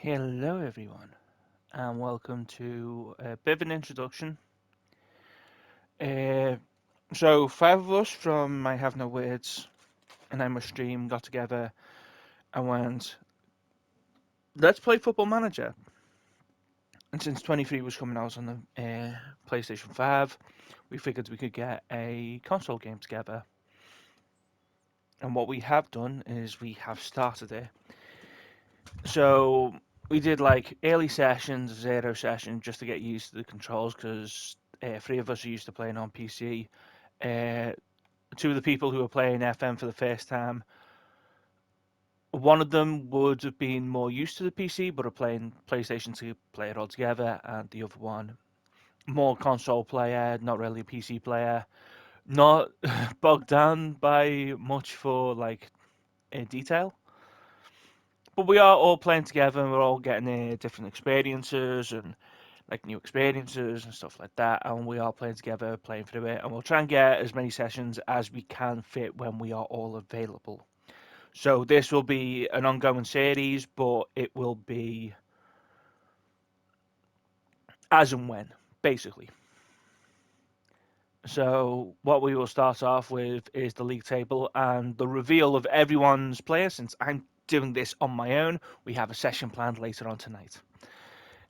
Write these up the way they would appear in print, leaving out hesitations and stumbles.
Hello, everyone, and welcome to a bit of an introduction. Uh, five of us from I Have No Words and I'm a Stream got together and went, let's play Football Manager. And since 23 was coming out on the PlayStation 5, we figured we could get a console game together. And what we have done is we have started it. So we did like early sessions, zero session, just to get used to the controls because three of us are used to playing on PC. Uh, Two of the people who were playing FM for the first time, one of them would have been more used to the PC, but are playing PlayStation to play it all together, and the other one, more console player, not really a PC player, not bogged down by much for like detail. But we are all playing together, and we're all getting different experiences and like new experiences and stuff like that. And we are playing together, playing through it, and we'll try and get as many sessions as we can fit when we are all available. So this will be an ongoing series, but it will be as and when, basically. So what we will start off with is the league table and the reveal of everyone's player. Since I'm doing this on my own, we have a session planned later on tonight.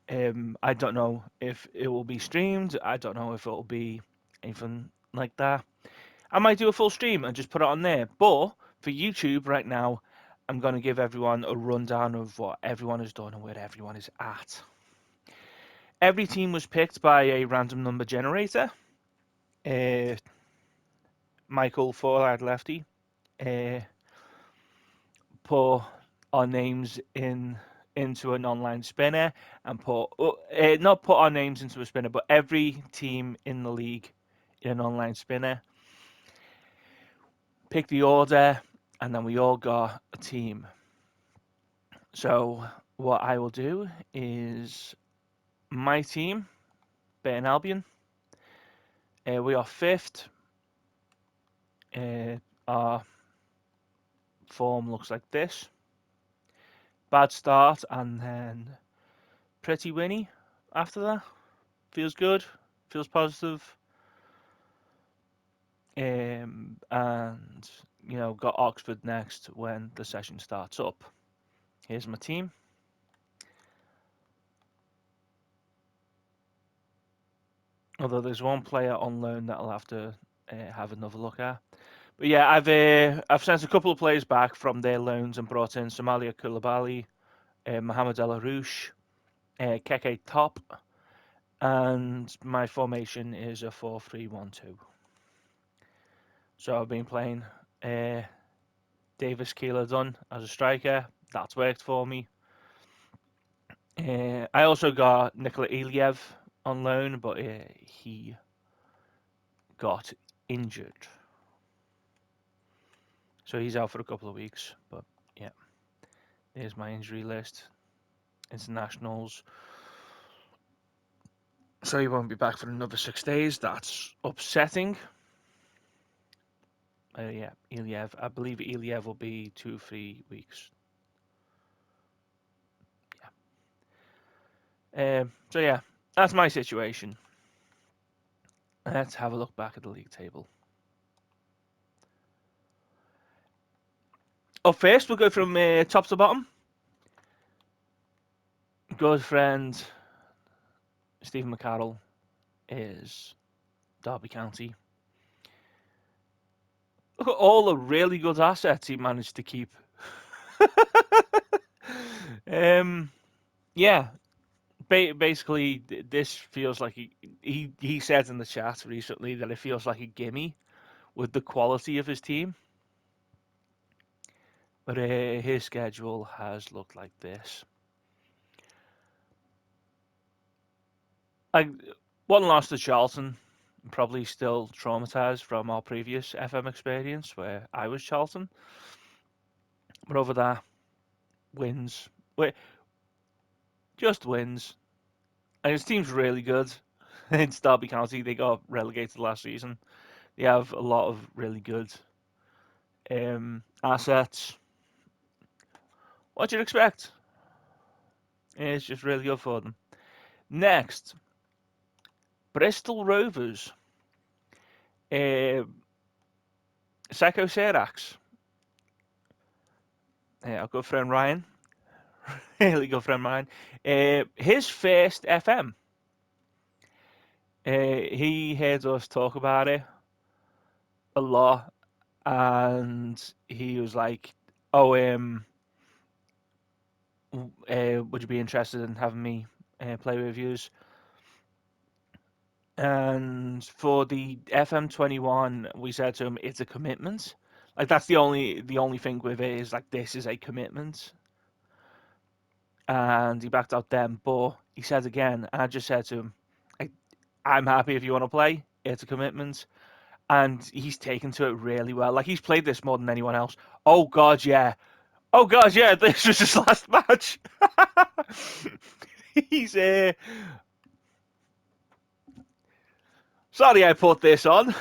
I don't know if it will be streamed. I don't know if it will be anything like that. I might do a full stream and just put it on there. But for YouTube right now, I'm going to give everyone a rundown of what everyone has done and where everyone is at. Every team was picked by a random number generator. Uh, Michael Forlad Lefty uh, put our names into an online spinner and not put our names into a spinner, but every team in the league in an online spinner. Pick the order, and then we all got a team. So what I will do is my team, Burton Albion. We are fifth. Our form looks like this. Bad start and then pretty winny after that. Feels good. Feels positive. And got Oxford next when the session starts up. Here's my team. Although there's one player on loan that I'll have to have another look at. But yeah, I've sent a couple of players back from their loans and brought in Somalia Koulibaly, Mohamed El Arouche, Keke Top, and my formation is a 4-3-1-2. So I've been playing Davis Keeler Dunn as a striker. That's worked for me. I also got Nikola Iliev on loan, but he got injured. So he's out for a couple of weeks. But yeah, there's my injury list. Internationals. So he won't be back for another 6 days. That's upsetting. Yeah, Iliev. I believe Iliev will be 2-3 weeks. So yeah, that's my situation. Let's have a look back at the league table. Up first, we'll go from top to bottom. Good friend Stephen McCarroll is Derby County. Look at all the really good assets he managed to keep. Yeah, basically, this feels like he said in the chat recently that it feels like a gimme with the quality of his team. But his schedule has looked like this. Like one loss to Charlton, probably still traumatized from our previous FM experience where I was Charlton. But over that, wins. Wait, just wins. And his team's really good. It's Derby County. They got relegated last season. They have a lot of really good assets. What do you expect? It's just really good for them. Next, Bristol Rovers. Uh, Psycho Serax. Our good friend Ryan. Really good friend Ryan. His first FM. He heard us talk about it a lot, and he was like, "Oh, would you be interested in having me play with yous?" And for the FM21, we said to him, "It's a commitment." Like that's the only thing with it is like this is a commitment, and he backed out then. But he said again, and I just said to him, "I'm happy if you want to play. It's a commitment." And he's taken to it really well. Like he's played this more than anyone else. Oh god, yeah. Oh god, yeah. This was his last match. He's sorry I put this on.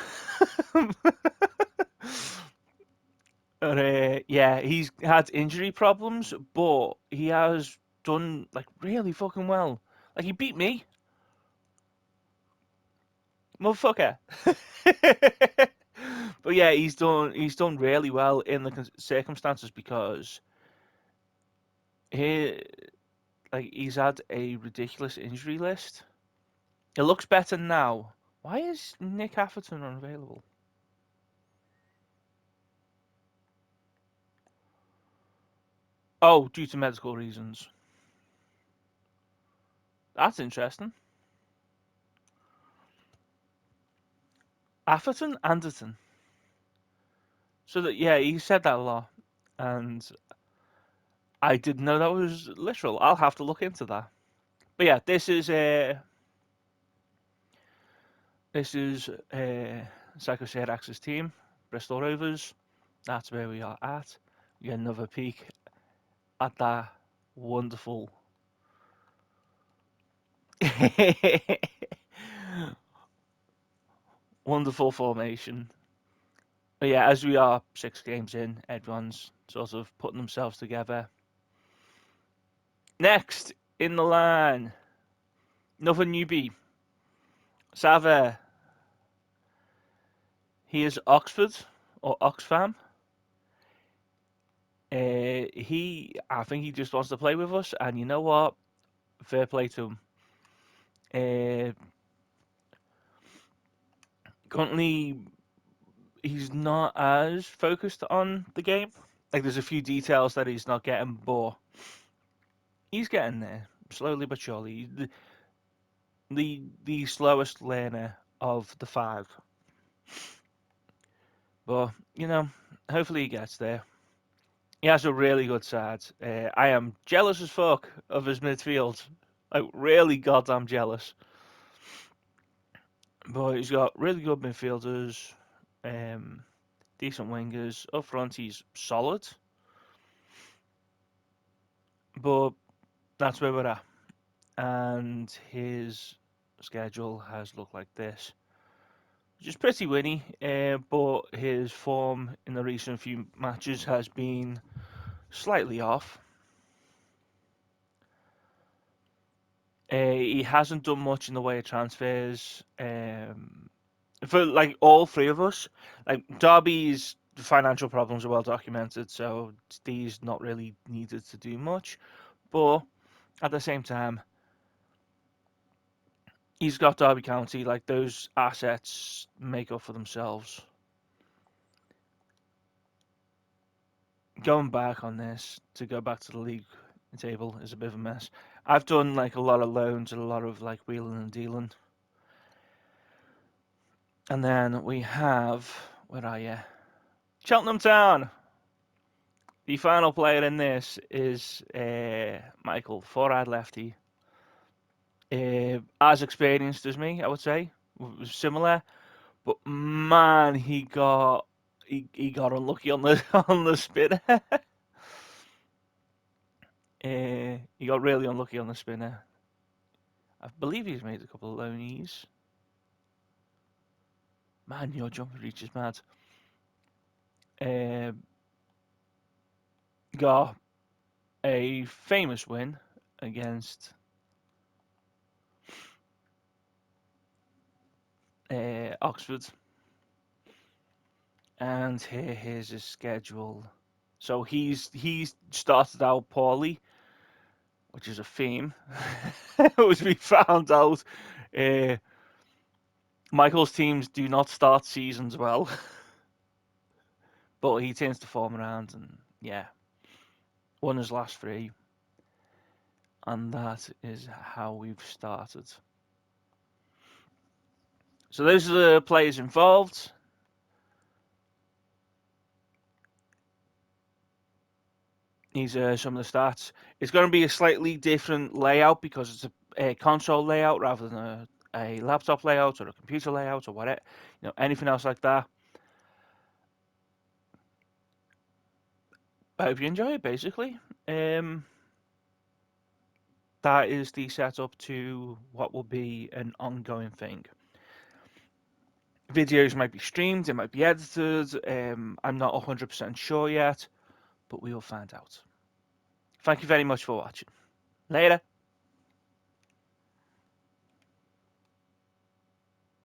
But, yeah, he's had injury problems, but he has done like really fucking well. Like he beat me, motherfucker. But yeah, he's done really well in the circumstances because he he's had a ridiculous injury list. It looks better now. Why is Nick Atherton unavailable? Oh, due to medical reasons. That's interesting. Atherton, Anderton. So that yeah, he said that a lot, and I didn't know that was literal. I'll have to look into that. But yeah, this is Psycho Serax's team, Bristol Rovers. That's where we are at. We get another peek at that wonderful, wonderful formation. But yeah, as we are 6 games in, everyone's sort of putting themselves together. Next in the line, another newbie, Sava. He is Oxford or Oxfam. I think he just wants to play with us, and you know what? Fair play to him. Uh, Currently, he's not as focused on the game. Like, there's a few details that he's not getting, but he's getting there slowly but surely. The slowest learner of the five, but hopefully he gets there. He has a really good side. I am jealous as fuck of his midfield. Like, really goddamn jealous. But he's got really good midfielders, um, decent wingers. Up front, he's solid. But that's where we're at. And his schedule has looked like this. Which is pretty winny, but his form in the recent few matches has been slightly off. He hasn't done much in the way of transfers. For like all three of us, like Derby's financial problems are well documented, so Steve's not really needed to do much. But at the same time, he's got Derby County, like those assets make up for themselves. Going back on this to go back to the league table is a bit of a mess. I've done like a lot of loans and a lot of like wheeling and dealing. And then we have, where are you? Cheltenham Town. The final player in this is Michael, four-eyed lefty. As experienced as me, I would say, similar. But man, he got unlucky on the on the spinner. He got really unlucky on the spinner. I believe he's made a couple of loanees. Man, your jumper reach is mad. Uh, got a famous win against Oxford. And here's his schedule. So he's started out poorly, which is a theme. As we found out, Michael's teams do not start seasons well, but he tends to form around, and yeah, won his last 3, and that is how we've started. So those are the players involved. These are some of the stats. It's going to be a slightly different layout because it's a console layout rather than a laptop layout or a computer layout or whatever, anything else like that. I hope you enjoy it, basically. That is the setup to what will be an ongoing thing. Videos might be streamed, they might be edited. I'm not 100% sure yet, but we will find out. Thank you very much for watching. Later.